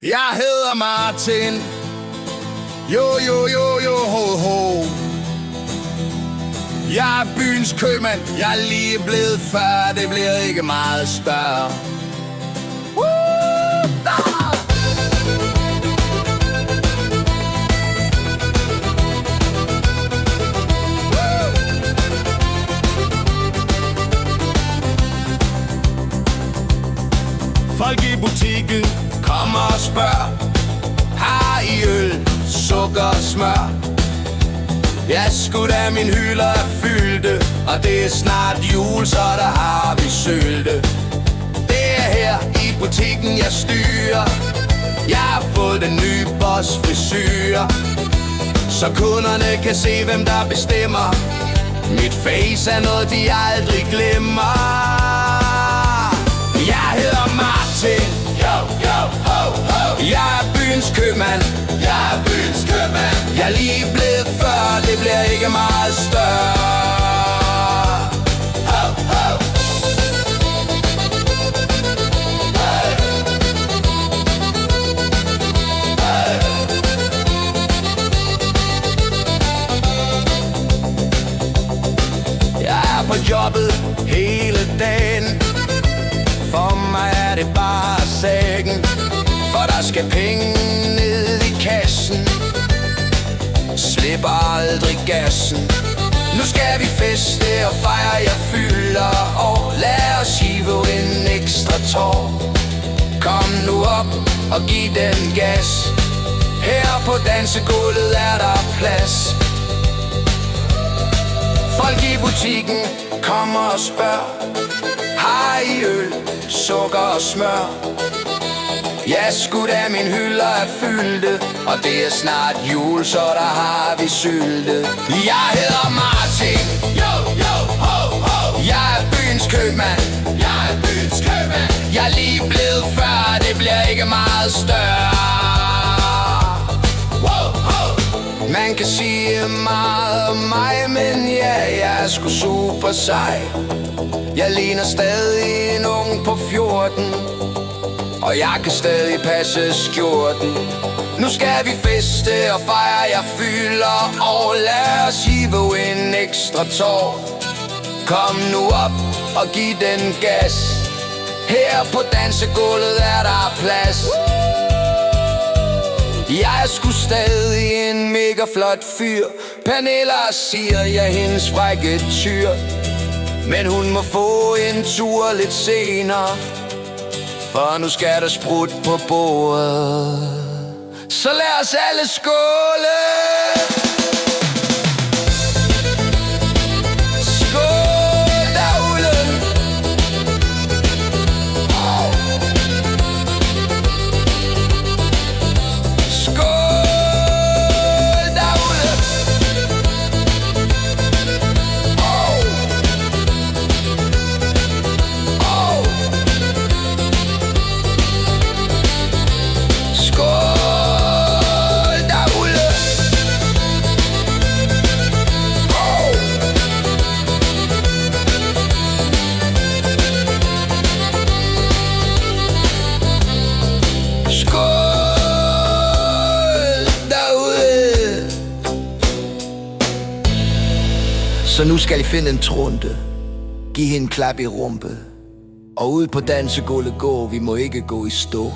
Jeg hedder Martin. Jo, ho, ho. Jeg er byens købmand. Jeg er lige blevet 40. Det bliver ikke meget større. Folk i butikken kommer og spørger: har I øl, sukker og smør? Ja, sgu da, min hylder er fyldte, og det er snart jul, så der har vi sylte. Det er her i butikken, jeg styrer. Jeg har fået den nye Boss frisyr, så kunderne kan se, hvem der bestemmer. Mit face er noget, de aldrig glemmer. Jeg hedder Martin. Yo, ho, ho. Jeg er byens købmand. Jeg er lige blevet 40. Det bliver ikke meget større. Ho, ho. Hey. Hey. Jeg er på jobbet hele dagen. For mig er det bare sækken, for der skal penge ned i kassen. Slipper aldrig gassen. Nu skal vi feste og fejre, jeg fylder år. Lad os hive en ekstra tår. Kom nu op og giv den gas. Her på dansegulvet er der plads. Folk i butikken kommer og spørger: har I øl, sukker og smør? Ja, sgu da, min hylder er fyldte, og det er snart jul, så der har vi sylte. Jeg hedder Martin. Yo, ho, ho. Jeg er byens købmand. Jeg er lige blevet 40. Det bliver ikke meget større. Wow, ho. Man kan sige meget om mig, men ja, jeg er sgu super sej. Jeg ligner stadig en ung på 14, og jeg kan stadig passe skjorten. Nu skal vi feste og fejre, jeg fylder år. Lad os hive en ekstra tår. Kom nu op og giv den gas. Her på dansegulvet er der plads. Jeg er sgu stadig en mega flot fyr. Pernilla siger, jeg er hendes frække tyr, men hun må få en tur lidt senere, for nu skal der sprut på bordet. Så lad os alle skåle. Skål derude. Skål derude. Så nu skal I finde en trunte, giv hende en klap i rumpe, og ud på dansegulvet gå, vi må ikke gå i stå.